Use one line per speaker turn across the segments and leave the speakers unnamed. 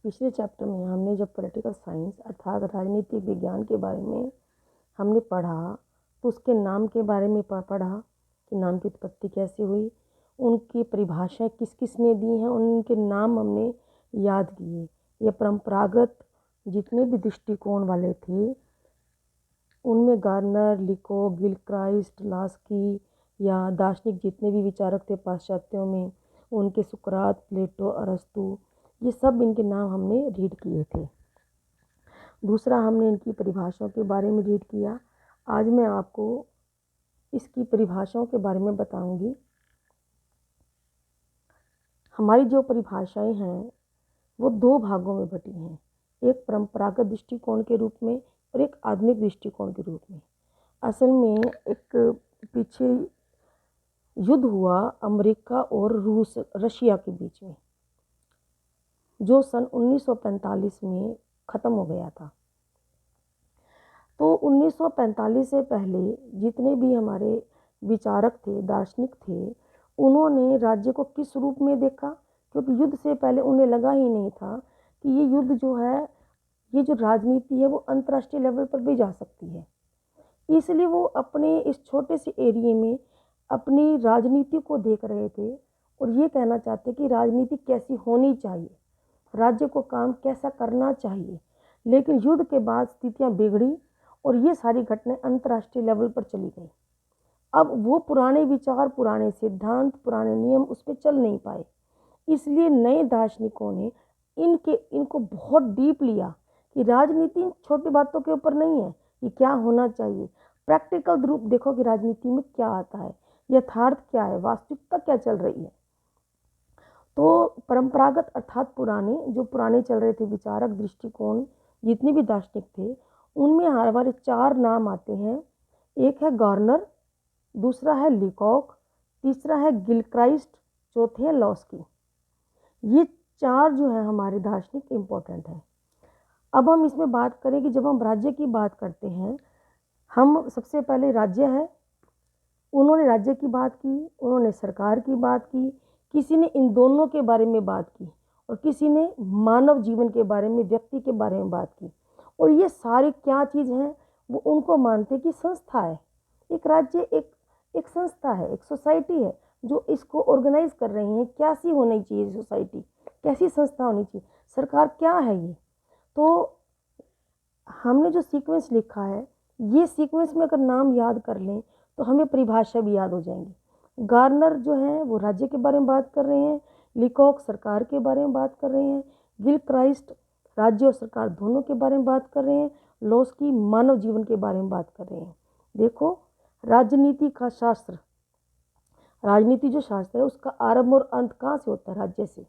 पिछले चैप्टर में हमने जब पॉलिटिकल साइंस अर्थात राजनीतिक विज्ञान के बारे में हमने पढ़ा तो उसके नाम के बारे में पढ़ा कि नाम की उत्पत्ति कैसे हुई, उनकी परिभाषाएं किस किस ने दी हैं, उनके नाम हमने याद किए। ये परंपरागत जितने भी दृष्टिकोण वाले थे उनमें गार्नर, लिको, गिलक्राइस्ट, लास्की या दार्शनिक जितने भी विचारक थे पाश्चात्यों में, उनके सुकरात, प्लेटो, अरस्तु, ये सब इनके नाम हमने रीड किए थे। दूसरा हमने इनकी परिभाषाओं के बारे में रीड किया। आज मैं आपको इसकी परिभाषाओं के बारे में बताऊंगी। हमारी जो परिभाषाएं हैं वो दो भागों में बटी हैं, एक परंपरागत दृष्टिकोण के रूप में और एक आधुनिक दृष्टिकोण के रूप में। असल में एक पीछे युद्ध हुआ अमेरिका और रशिया के बीच में, जो सन 1945 में ख़त्म हो गया था। तो 1945 से पहले जितने भी हमारे विचारक थे, दार्शनिक थे, उन्होंने राज्य को किस रूप में देखा, क्योंकि युद्ध से पहले उन्हें लगा ही नहीं था कि ये युद्ध जो है, ये जो राजनीति है वो अंतर्राष्ट्रीय लेवल पर भी जा सकती है। इसलिए वो अपने इस छोटे से एरिया में अपनी राजनीति को देख रहे थे और ये कहना चाहते कि राजनीति कैसी होनी चाहिए, राज्य को काम कैसा करना चाहिए। लेकिन युद्ध के बाद स्थितियां बिगड़ी और ये सारी घटनाएं अंतर्राष्ट्रीय लेवल पर चली गई। अब वो पुराने विचार, पुराने सिद्धांत, पुराने नियम उस पर चल नहीं पाए। इसलिए नए दार्शनिकों ने इनको बहुत डीप लिया कि राजनीति छोटी बातों के ऊपर नहीं है, ये क्या होना चाहिए, प्रैक्टिकल रूप देखो कि राजनीति में क्या आता है, यथार्थ क्या है, वास्तविकता क्या चल रही है। तो परंपरागत अर्थात पुराने चल रहे थे विचारक दृष्टिकोण, जितने भी दार्शनिक थे, उनमें हमारे चार नाम आते हैं। एक है गार्नर, दूसरा है लीकॉक, तीसरा है गिलक्राइस्ट, चौथे है लॉस्की। ये चार जो है हमारे दार्शनिक इम्पोर्टेंट है। अब हम इसमें बात करें कि जब हम राज्य की बात करते हैं, हम सबसे पहले राज्य है, उन्होंने राज्य की बात की, उन्होंने सरकार की बात की, किसी ने इन दोनों के बारे में बात की और किसी ने मानव जीवन के बारे में, व्यक्ति के बारे में बात की। और ये सारी क्या चीज़ हैं, वो उनको मानते कि संस्था है। एक राज्य एक संस्था है, एक सोसाइटी है जो इसको ऑर्गेनाइज कर रही है। कैसी होनी चाहिए सोसाइटी, कैसी संस्था होनी चाहिए, सरकार क्या है ये। तो हमने जो सीक्वेंस लिखा है, ये सीक्वेंस में अगर नाम याद कर लें तो हमें परिभाषा भी याद हो जाएंगी। गार्नर जो है वो राज्य के बारे में बात कर रहे हैं, लीकॉक सरकार के बारे में बात कर रहे हैं, गिलक्राइस्ट राज्य और सरकार दोनों के बारे में बात कर रहे हैं, लॉस्की मानव जीवन के बारे में बात कर रहे हैं। देखो, राजनीति का शास्त्र, राजनीति जो शास्त्र है उसका आरंभ और अंत कहाँ से होता है, राज्य से।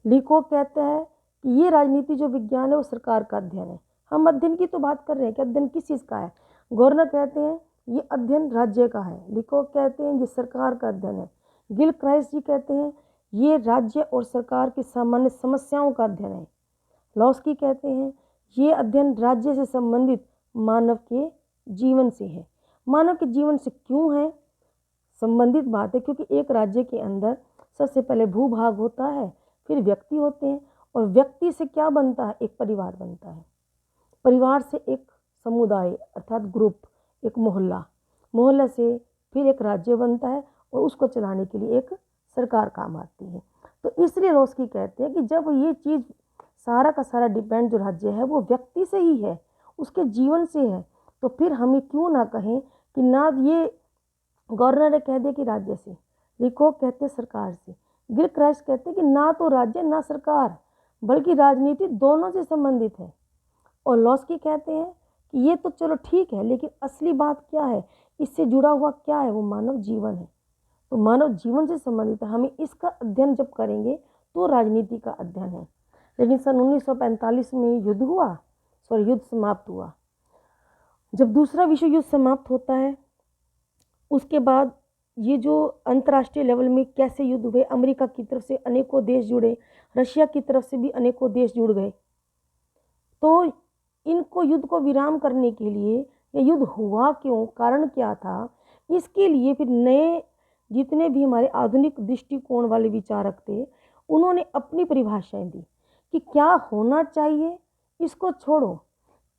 लीकॉक कहते हैं कि ये राजनीति जो विज्ञान है वो सरकार का अध्ययन है। हम अध्ययन की तो बात कर रहे हैं कि अध्ययन किस चीज़ का है। गवर्नर कहते हैं ये अध्ययन राज्य का है, लीकॉक कहते हैं ये सरकार का अध्ययन है, गिलक्राइस्ट जी कहते हैं ये राज्य और सरकार की सामान्य समस्याओं का अध्ययन है, लॉस्की कहते हैं ये अध्ययन राज्य से संबंधित मानव के जीवन से है। मानव के जीवन से क्यों है संबंधित बात है, क्योंकि एक राज्य के अंदर सबसे पहले भूभाग होता है, फिर व्यक्ति होते हैं, और व्यक्ति से क्या बनता है, एक परिवार बनता है, परिवार से एक समुदाय अर्थात ग्रुप, एक मोहल्ला से फिर एक राज्य बनता है और उसको चलाने के लिए एक सरकार काम आती है। तो इसलिए लॉस्की कहते हैं कि जब ये चीज़ सारा का सारा डिपेंड जो राज्य है वो व्यक्ति से ही है, उसके जीवन से है, तो फिर हमें क्यों ना कहें कि ना ये गवर्नर ने कह दिया कि राज्य से, लीकॉक कहते हैं सरकार से, गिलक्राइस्ट कहते हैं कि ना तो राज्य ना सरकार बल्कि राजनीति दोनों से संबंधित है, और लॉस्की कहते हैं कि ये तो चलो ठीक है, लेकिन असली बात क्या है, इससे जुड़ा हुआ क्या है, वो मानव जीवन है। तो मानव जीवन से संबंधित है, हमें इसका अध्ययन जब करेंगे तो राजनीति का अध्ययन है। लेकिन सन 1945 में युद्ध समाप्त हुआ। जब दूसरा विश्व युद्ध समाप्त होता है उसके बाद ये जो अंतर्राष्ट्रीय लेवल में कैसे युद्ध हुए, अमेरिका की तरफ से अनेकों देश जुड़े, रशिया की तरफ से भी अनेकों देश जुड़ गए। तो इनको युद्ध को विराम करने के लिए, ये युद्ध हुआ क्यों, कारण क्या था, इसके लिए फिर नए जितने भी हमारे आधुनिक दृष्टिकोण वाले विचारक थे उन्होंने अपनी परिभाषाएं दी कि क्या होना चाहिए इसको छोड़ो,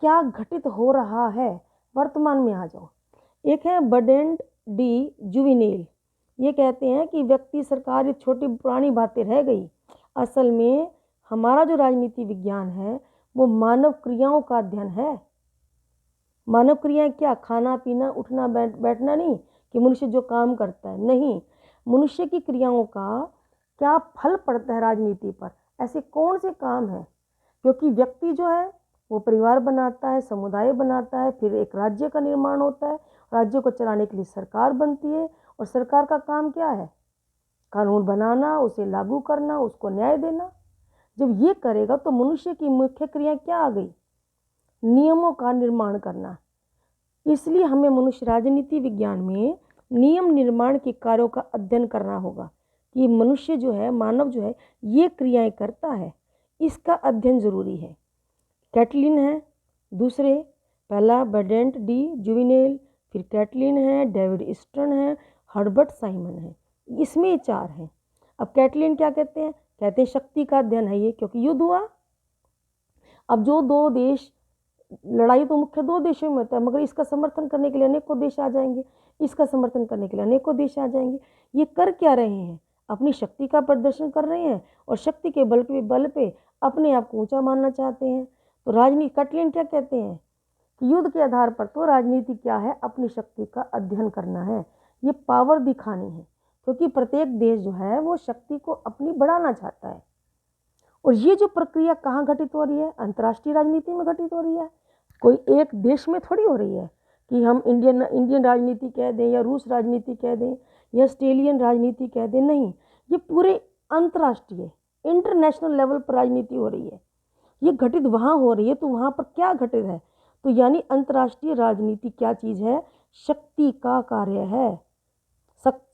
क्या घटित हो रहा है वर्तमान में आ जाओ। एक है बर्डेंड डी जुविनेल, ये कहते हैं कि व्यक्ति, सरकार, ये छोटी पुरानी बातें रह गई। असल में हमारा जो राजनीति विज्ञान है वो मानव क्रियाओं का अध्ययन है। मानव क्रियाएं क्या? खाना पीना, उठना बैठना नहीं, कि मनुष्य जो काम करता है, नहीं, मनुष्य की क्रियाओं का क्या फल पड़ता है राजनीति पर, ऐसे कौन से काम हैं। क्योंकि व्यक्ति जो है वो परिवार बनाता है, समुदाय बनाता है, फिर एक राज्य का निर्माण होता है, राज्य को चलाने के लिए सरकार बनती है, और सरकार का काम क्या है? कानून बनाना, उसे लागू करना, उसको न्याय देना। जब ये करेगा तो मनुष्य की मुख्य क्रिया क्या आ गई? नियमों का निर्माण करना। इसलिए हमें मनुष्य राजनीति विज्ञान में नियम निर्माण के कार्यों का अध्ययन करना होगा कि मनुष्य जो है, मानव जो है, ये क्रियाएं करता है, इसका अध्ययन जरूरी है। कैटलिन है दूसरे, पहला बर्डेंट डी जुविनेल, फिर कैटलिन है, डेविड स्टर्न है, हर्बर्ट साइमन है, इसमें 4 हैं। अब कैटलिन क्या कहते हैं? कहते हैं शक्ति का अध्ययन है ये, क्योंकि युद्ध हुआ। अब जो 2 देश, लड़ाई तो मुख्य 2 देशों में होता है, मगर इसका समर्थन करने के लिए अनेकों देश आ जाएंगे, इसका समर्थन करने के लिए अनेकों देश आ जाएंगे। ये कर क्या रहे हैं? अपनी शक्ति का प्रदर्शन कर रहे हैं, और शक्ति के बल पे अपने आप को ऊंचा मानना चाहते हैं। तो राजनीति, कैटलिन क्या कहते हैं कि युद्ध के आधार पर तो राजनीति क्या है? अपनी शक्ति का अध्ययन करना है, ये पावर दिखानी है, क्योंकि प्रत्येक देश जो है वो शक्ति को अपनी बढ़ाना चाहता है। और ये जो प्रक्रिया कहाँ घटित हो रही है? अंतर्राष्ट्रीय राजनीति में घटित हो रही है। कोई एक देश में थोड़ी हो रही है कि हम इंडियन राजनीति कह दें, या रूस राजनीति कह दें, या ऑस्ट्रेलियन राजनीति कह दें, नहीं, ये पूरे अंतर्राष्ट्रीय, इंटरनेशनल लेवल पर राजनीति हो रही है। ये घटित वहाँ हो रही है, तो वहाँ पर क्या घटित है? तो यानी अंतर्राष्ट्रीय राजनीति क्या चीज़ है? शक्ति का कार्य है,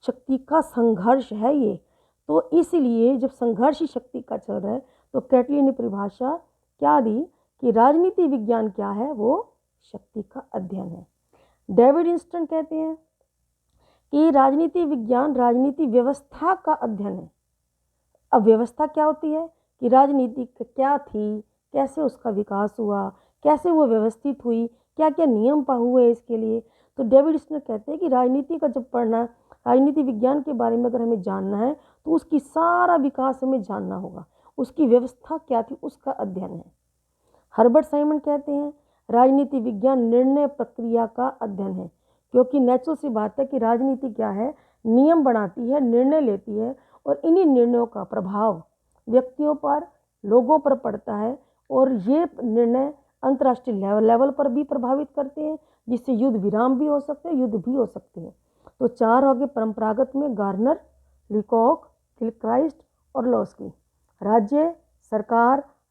शक्ति का संघर्ष है ये। तो इसलिए जब संघर्ष शक्ति का चल रहा है, तो कैटलिन ने परिभाषा क्या दी कि राजनीति विज्ञान क्या है? वो शक्ति का अध्ययन है। डेविड स्टर्न कहते हैं कि राजनीति विज्ञान राजनीति व्यवस्था का अध्ययन है। अब व्यवस्था क्या होती है? कि राजनीति क्या थी, कैसे उसका विकास हुआ, कैसे वो व्यवस्थित हुई, क्या क्या नियम हुए इसके लिए। तो डेविड स्टर्न कहते हैं कि राजनीति का जब पढ़ना, राजनीति विज्ञान के बारे में अगर हमें जानना है, तो उसकी सारा विकास हमें जानना होगा, उसकी व्यवस्था क्या थी, उसका अध्ययन है। हर्बर्ट साइमन कहते हैं राजनीति विज्ञान निर्णय प्रक्रिया का अध्ययन है, क्योंकि नेचुरल सी बात है कि राजनीति क्या है? नियम बनाती है, निर्णय लेती है, और इन्हीं निर्णयों का प्रभाव व्यक्तियों पर, लोगों पर पड़ता है, और ये निर्णय अंतर्राष्ट्रीय लेवल पर भी प्रभावित करते हैं, जिससे युद्ध विराम भी हो सकते हैं, युद्ध भी हो सकते हैं। तो 4 हो गए परंपरागत में, गार्नर, लीकॉक, गिलक्राइस्ट और लॉस्की।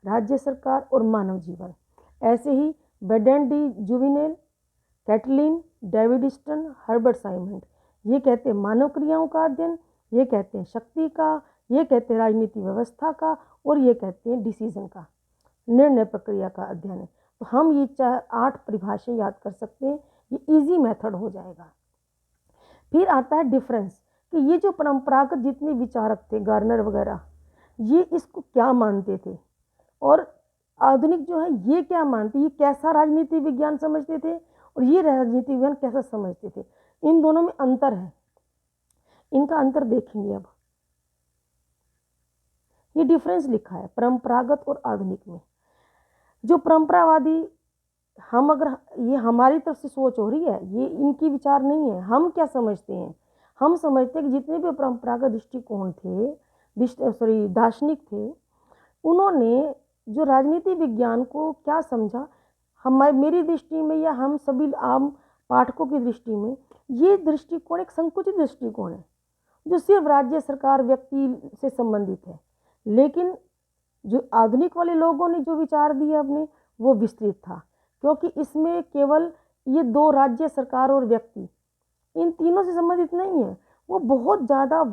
राज्य सरकार और मानव जीवन। ऐसे ही Bertrand de Jouvenel, Catlin, David Stern, Herbert Simon, ये कहते हैं मानव क्रियाओं का अध्ययन, ये कहते हैं शक्ति का, ये कहते हैं राजनीति व्यवस्था का, और ये कहते हैं डिसीजन का, निर्णय प्रक्रिया का अध्ययन है। तो हम ये 8 परिभाषाएं याद कर सकते हैं, ये इजी मेथड हो जाएगा। फिर आता है डिफरेंस, कि ये जो परंपरागत जितने विचारक थे, गार्नर वगैरह, ये इसको क्या मानते थे, और आधुनिक जो है ये क्या मानते, ये कैसा राजनीति विज्ञान समझते थे, और ये राजनीति विज्ञान कैसा समझते थे। इन दोनों में अंतर है, इनका अंतर देखेंगे। अब ये डिफरेंस लिखा है परंपरागत और आधुनिक में। जो परंपरावादी, हम अगर, ये हमारी तरफ से सोच हो रही है, ये इनकी विचार नहीं है। हम क्या समझते हैं? हम समझते हैं कि जितने भी परंपरागत दृष्टिकोण थे, दार्शनिक थे, उन्होंने जो राजनीति विज्ञान को क्या समझा, मेरी दृष्टि में या हम सभी आम पाठकों की दृष्टि में, ये दृष्टिकोण एक संकुचित दृष्टिकोण है, जो सिर्फ राज्य सरकार व्यक्ति से संबंधित है। लेकिन जो आधुनिक वाले लोगों ने जो विचार दिए अपने, वो विस्तृत था, क्योंकि इसमें केवल ये 2 राज्य सरकार और व्यक्ति, इन तीनों से संबंधित नहीं है। वो बहुत ज़्यादा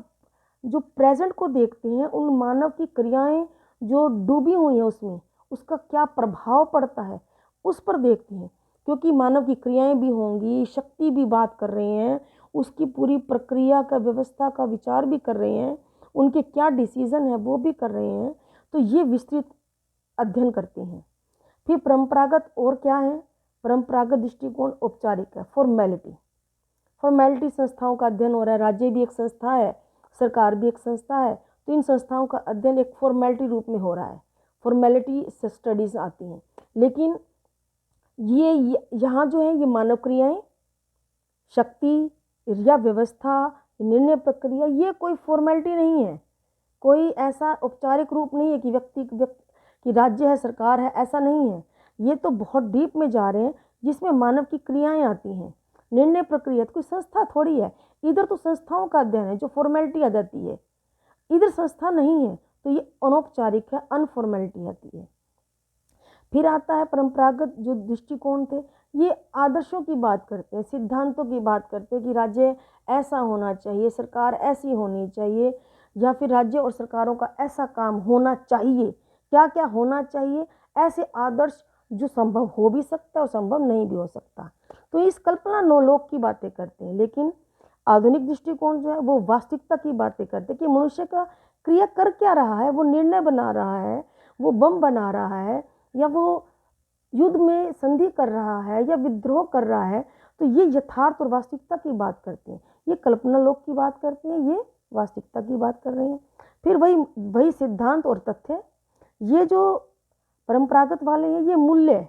जो प्रेजेंट को देखते हैं, उन मानव की क्रियाएं जो डूबी हुई हैं उसमें, उसका क्या प्रभाव पड़ता है, उस पर देखते हैं। क्योंकि मानव की क्रियाएं भी होंगी, शक्ति भी बात कर रहे हैं, उसकी पूरी प्रक्रिया का, व्यवस्था का विचार भी कर रहे हैं, उनके क्या डिसीजन है वो भी कर रहे हैं। तो ये विस्तृत अध्ययन करते हैं। फिर परंपरागत और क्या है? परंपरागत दृष्टिकोण औपचारिक है, फॉर्मेलिटी संस्थाओं का अध्ययन हो रहा है। राज्य भी एक संस्था है, सरकार भी एक संस्था है, तो इन संस्थाओं का अध्ययन एक फॉर्मेलिटी रूप में हो रहा है, फॉर्मेलिटी स्टडीज आती हैं। लेकिन ये यहाँ जो है ये मानव क्रियाएं, शक्ति या व्यवस्था, निर्णय प्रक्रिया, ये कोई फॉर्मेलिटी नहीं है, कोई ऐसा औपचारिक रूप नहीं है कि व्यक्ति कि राज्य है, सरकार है, ऐसा नहीं है। ये तो बहुत डीप में जा रहे हैं जिसमें मानव की क्रियाएं आती हैं, निर्णय प्रक्रिया। कोई संस्था थोड़ी है, इधर तो संस्थाओं का अध्ययन है जो फॉर्मेलिटी आ जाती है, इधर संस्था नहीं है, तो ये अनौपचारिक है, अनफॉर्मेलिटी आती है। फिर आता है परंपरागत जो दृष्टिकोण थे, ये आदर्शों की बात करते हैं, सिद्धांतों की बात करते हैं कि राज्य ऐसा होना चाहिए, सरकार ऐसी होनी चाहिए, या फिर राज्य और सरकारों का ऐसा काम होना चाहिए। क्या क्या होना चाहिए? ऐसे आदर्श जो संभव हो भी सकता है और संभव नहीं भी हो सकता। तो इस कल्पना नौलोक की बातें करते हैं। लेकिन आधुनिक दृष्टिकोण जो है वो वास्तविकता की बातें करते हैं कि मनुष्य का क्रिया कर क्या रहा है, वो निर्णय बना रहा है, वो बम बना रहा है, या वो युद्ध में संधि कर रहा है, या विद्रोह कर रहा है। तो ये यथार्थ और वास्तविकता की बात करते हैं, ये कल्पना लोक की बात करते हैं, ये वास्तविकता की बात कर रहे हैं। फिर वही सिद्धांत और तथ्य, ये जो परंपरागत वाले हैं ये मूल्य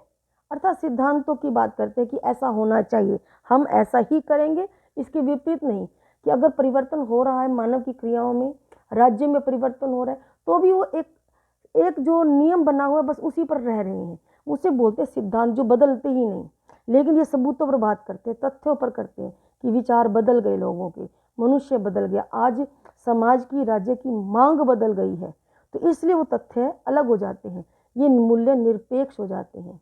अर्थात सिद्धांतों की बात करते हैं कि ऐसा होना चाहिए, हम ऐसा ही करेंगे, इसके विपरीत नहीं। कि अगर परिवर्तन हो रहा है मानव की क्रियाओं में, राज्य में परिवर्तन हो रहा है, तो भी वो एक जो नियम बना हुआ है बस उसी पर रह रहे हैं, उसे बोलते हैं सिद्धांत, जो बदलते ही नहीं। लेकिन ये सबूतों पर बात करते हैं, तथ्यों पर करते हैं कि विचार बदल गए लोगों के, मनुष्य बदल गया, आज समाज की, राज्य की मांग बदल गई है, तो इसलिए वो तथ्य अलग हो जाते हैं, ये मूल्य निरपेक्ष हो जाते हैं,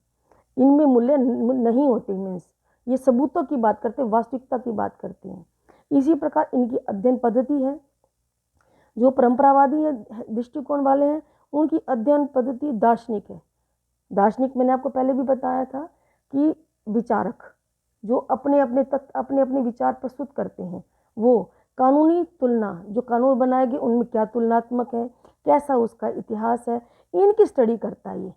इनमें मूल्य नहीं होते। मीन्स ये सबूतों की बात करते हैं, वास्तविकता की बात करते हैं। इसी प्रकार इनकी अध्ययन पद्धति है। जो परंपरावादी दृष्टिकोण वाले हैं उनकी अध्ययन पद्धति दार्शनिक है। दार्शनिक मैंने आपको पहले भी बताया था कि विचारक जो अपने अपने विचार प्रस्तुत करते हैं, वो कानूनी तुलना, जो कानून बनाए गए उनमें क्या तुलनात्मक है, कैसा उसका इतिहास है, इनकी स्टडी करता है। ये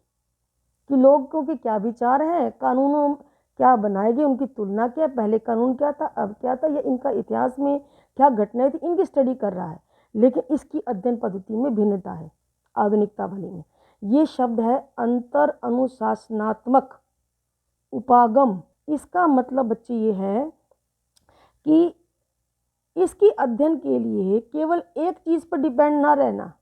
कि लोगों के क्या विचार हैं, कानूनों क्या बनाए गए, उनकी तुलना क्या, पहले कानून क्या था, अब क्या था, या इनका इतिहास में क्या घटनाएं थी, इनकी स्टडी कर रहा है। लेकिन इसकी अध्ययन पद्धति में भिन्नता है आधुनिकता वाली में। ये शब्द है अंतर अनुशासनात्मक उपागम। इसका मतलब बच्चे ये है कि इसकी अध्ययन के लिए केवल एक चीज़ पर डिपेंड ना रहना,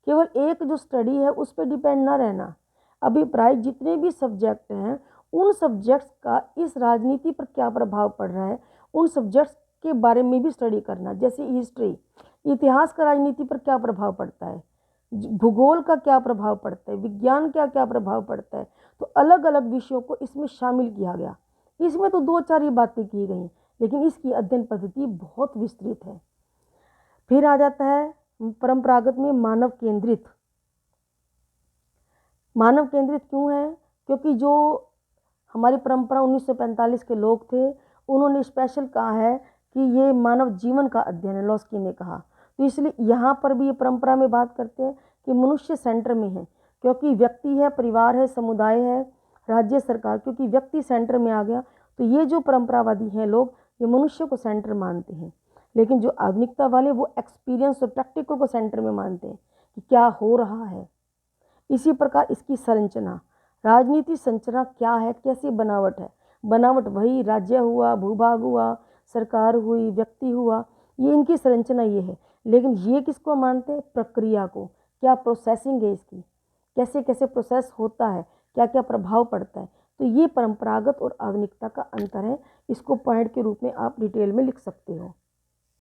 केवल एक जो स्टडी है उस पर डिपेंड ना रहना। अभिप्राय जितने भी सब्जेक्ट हैं उन सब्जेक्ट्स का इस राजनीति पर क्या प्रभाव पड़ रहा है, उन सब्जेक्ट्स के बारे में भी स्टडी करना। जैसे हिस्ट्री, इतिहास का राजनीति पर क्या प्रभाव पड़ता है, भूगोल का क्या प्रभाव पड़ता है, विज्ञान का क्या प्रभाव पड़ता है, तो अलग अलग विषयों को इसमें शामिल किया गया। इसमें तो 2-4 ही बातें की गई, लेकिन इसकी अध्ययन पद्धति बहुत विस्तृत है। फिर आ जाता है परंपरागत में मानव केंद्रित। मानव केंद्रित क्यों है? क्योंकि जो हमारी परंपरा 1945 के लोग थे उन्होंने स्पेशल कहा है कि ये मानव जीवन का अध्ययन है, लॉस्की ने कहा। तो इसलिए यहाँ पर भी ये परंपरा में बात करते हैं कि मनुष्य सेंटर में है, क्योंकि व्यक्ति है, परिवार है, समुदाय है, राज्य सरकार, क्योंकि व्यक्ति सेंटर में आ गया। तो ये जो परंपरावादी हैं लोग, ये मनुष्य को सेंटर मानते हैं। लेकिन जो आधुनिकता वाले वो एक्सपीरियंस और प्रैक्टिकल को सेंटर में मानते हैं कि क्या हो रहा है। इसी प्रकार इसकी संरचना, राजनीति संरचना क्या है, कैसी बनावट है। बनावट वही राज्य हुआ, भूभाग हुआ, सरकार हुई, व्यक्ति हुआ, ये इनकी संरचना ये है। लेकिन ये किसको मानते हैं? प्रक्रिया को। क्या प्रोसेसिंग है इसकी, कैसे कैसे प्रोसेस होता है, क्या क्या प्रभाव पड़ता है। तो ये परंपरागत और आधुनिकता का अंतर है। इसको पॉइंट के रूप में आप डिटेल में लिख सकते हो।